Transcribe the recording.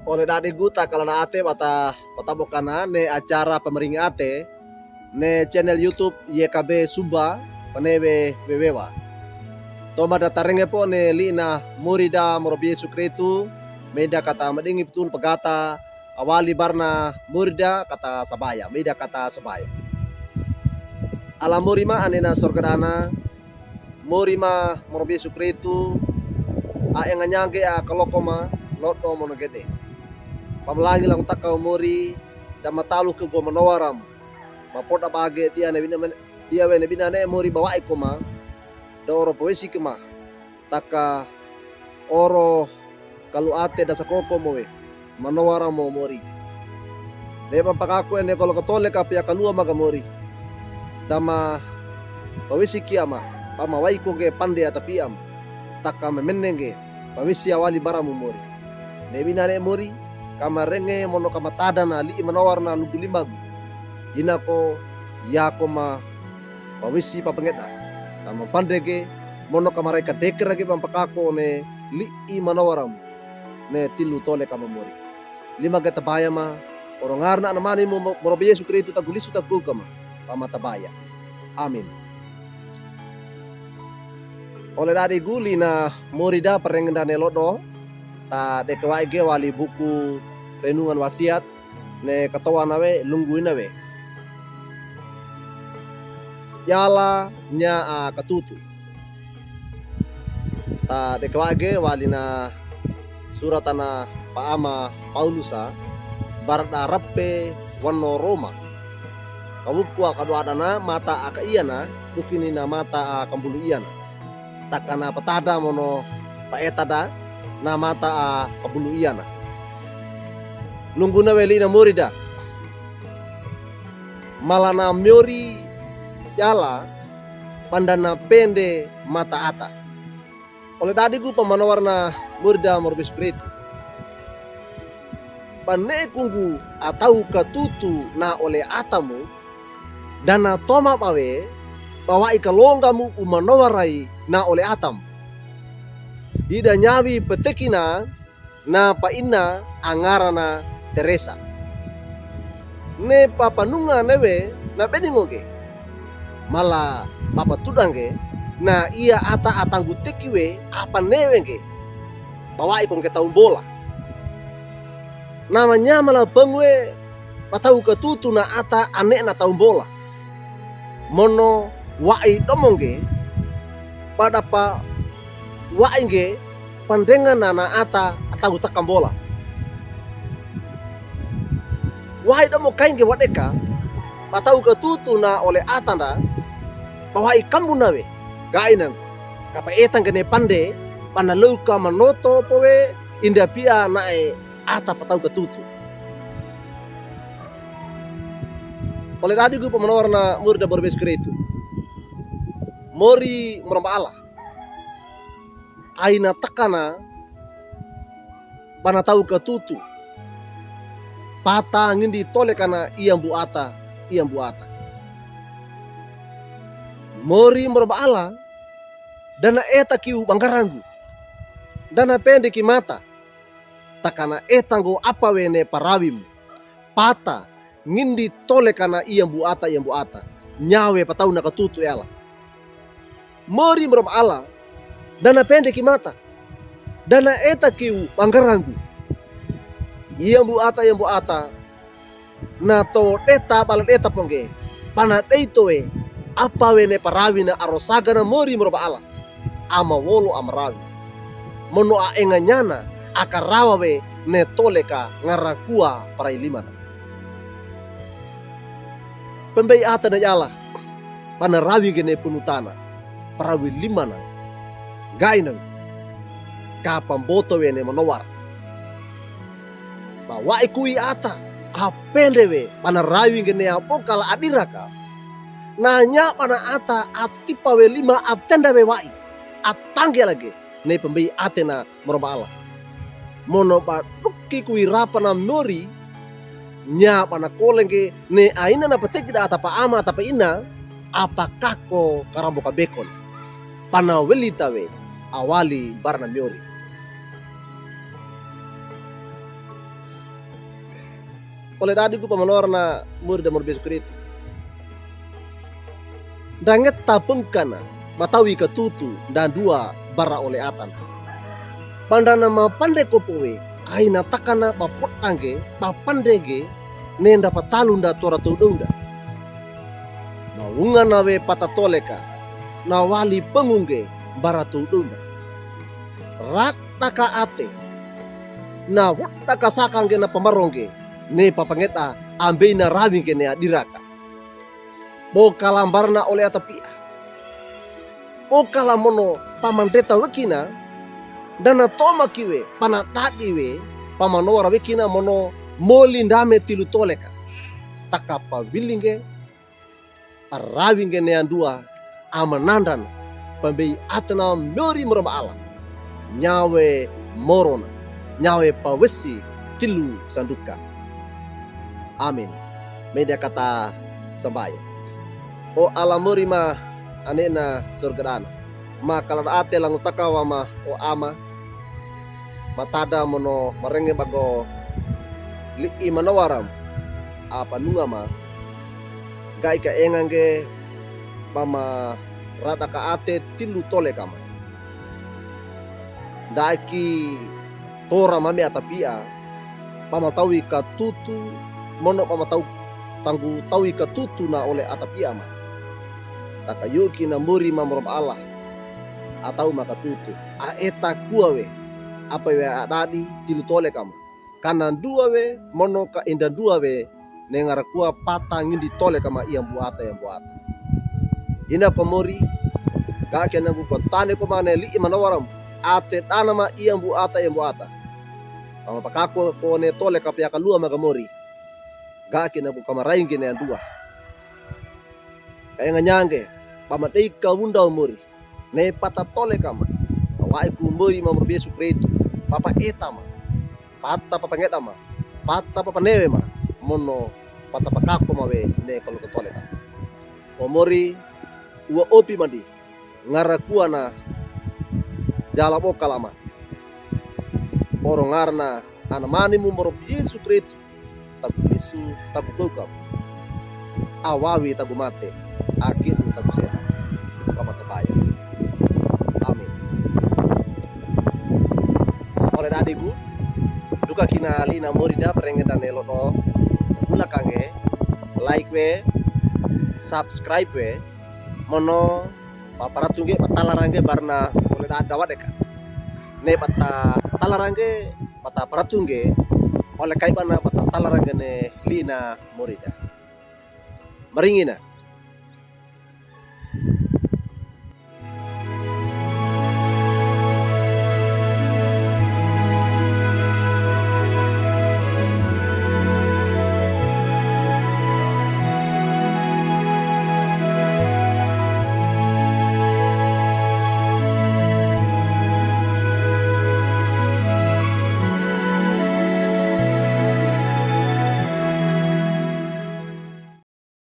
Oleh dadi guta kalana ate bata patabokana ne acara pemeringi ate ne channel YouTube YKB Suba panewe wewewa. Toma datarenge po ne lina murida morobi Yesu Kristu meda kata madingi betul pegata awali barna murida kata sabaya meda kata sabaya. Ala murima anena sorgadana murima morobi Yesu Kristu a enganyange a kalokoma loto monogede. Pamlangi lang takaw mori da matalo ke go manawaram mapoda bage dia we ne binane mori bawai koma da oro powesi kema taka oro kalu ate da sakoko mowe manawaram mo mori ne pampakako ene kolo katole ka pia kalua maga mori dama powesi kiama pamawai ko ge pande atapiam taka memenenge powesi awali baramu mori ne binane mori kamarenge mono kamatada na li manawar na lugulimagu inako yakoma pawisi papangeta kama pandege mono kamareka dekera ge pampakako ne li manawaram ne tilu tole kama mori lima gata baya ma orongarna anamani mo morobe Yesu Kristu tagulisu takukama pamatabaya amin. Oleh dari guli na morida parengenda nelodo ta dekawai ge wali buku renungan wasiat ne katawa nawe lungguin nawe yala nya a katutu ta dekawai ge wali na suratana paama Paulusa barda rappe wanno Roma kawukwa kaduadana mata aka iyana dukini na mata a kambulu iyana takana patada mono paetada na mata a kabulu iyana lungguna weli na murida malana miori yala pandana pende mata ata oleh dadiku pamanawarna murida morbis Kristu pane kunggu atau katutu na oleh atamu dana toma pawe bawa ikalonggamu umanawarai na oleh atam ida nyawi petekina na paina angarana Teresa ne papanunga newe na bedingoge mala papa tudange na ia ata atanggu tekiwe apa newenge bawa ikong ke tahun bola namanya mala pengwe patau ketutu na ata ane na tahun bola mono wai domonge pada pa wainge pandengan nana ata atau takam bola wahai domo kainge wadeka patau ketutu na oleh atanda bahwa ikambu nawe gainang kapa etang gene pande panaleuka manoto powe inda pia nae ata patau ketutu oleh tadi gue pemenawar na murid berbes Kristu mori meramba Allah aina takana bana tahu ketutu pata ngindi tole kana iam buata mori merba ala dana eta kiu bangkarangu dana pende ki mata takana etango apa wene parawim pata ngindi tole kana iam buata nyawe patau na ketutu ela mori merba ala dana pendek ki mata dana eta kiu bangkarangu yang buata na to deta balan eta pongge pana deitoe apa wene parawina arosagana mori merba ala ama wolo amarawi mono a enganyana akarawa we ne toleka ngarakua para ilimana pembei ata na yala pana rawi gene punutana parawi limana gainang kapamboto wene manowar bawa ikui ata apendewe pana rawi gene apokala adiraka nanya pana ata atipa we lima atenda we wai atangge lagi ne pembei atena merba Allah mono pa duki kui rapana mori nya pana kolenge ne aina na petek da ata pa ama ata pa ina apakah ko karamboka bekon pana welitawe awali barna miori oleh dadi ku pamanor na murid amor Yesus Kristus. Danget tapengkana matawi ketutu dan dua bara oleh atan. Pandana ma pande kopowe aina takana bapotangge bapandege nenda patalunda tora tudunda. Maunga nawe patatoleka na wali pengungge bara tudunda. Rataka ate na wutaka sakange na pamarongge ne papangeta ambe na rawingke ne adiraka. Bo kalambarna oleh atapia. O kalamono pamandeta wekina dana toma kiwe panatadiwe pamanora wekina mono molindame tilu toleka. Takapa wilinge parawinge ne andua amanandan pambei atana mori meroma ala. Nyawe morona nyawe pawesi tilu sanduka. Amin. Media kata sambaya. O alamori ma anena surgadana. Ma kalada ate lang utakawa ma o ama. Matada mono marenge bago li manawaram. Apa nunga ma. Gai ka engange pama rada ka ate tilu tole kama. Daki tora mami atapia. Pama tawi ka tutu mono pama tanggu tawi ka tutu na oleh atapia ma. Takayuki na muri mamrob Allah atau maka tutu aeta kuawe apa we adadi tilu tole kama kanan dua we mono ka indan dua we nengara kua patang di tole kama yang buata ina komori kake na buko tane ko mane li manawaram ate tanama yang buata pama pakako ko ne tole kapia kalua magamori kake na buko maraing gene dua kaya nganyange pamatei ka wunda umuri ne patatole kama kawai ku umuri mamor Yesus Kristus papa etama pata papa ngedama pata papa newe ma mono pata pakako mawe ne kalau ketole kama umuri ua opi mandi ngarakua na jala bokalama orongarna anamani mumor Yesus Kristus tagu bisu tagu kokam awawi tagu mate akin tagu sena papa tabaya. Amin. Oleh dadiku duka kina lina morida perengen dan eloto gula kange like we subscribe we mono paparatunge patalarange barna oleh dadawa deka ne pata talarange pata paratunge oleh kaibana pata talarange ne lina morida maringina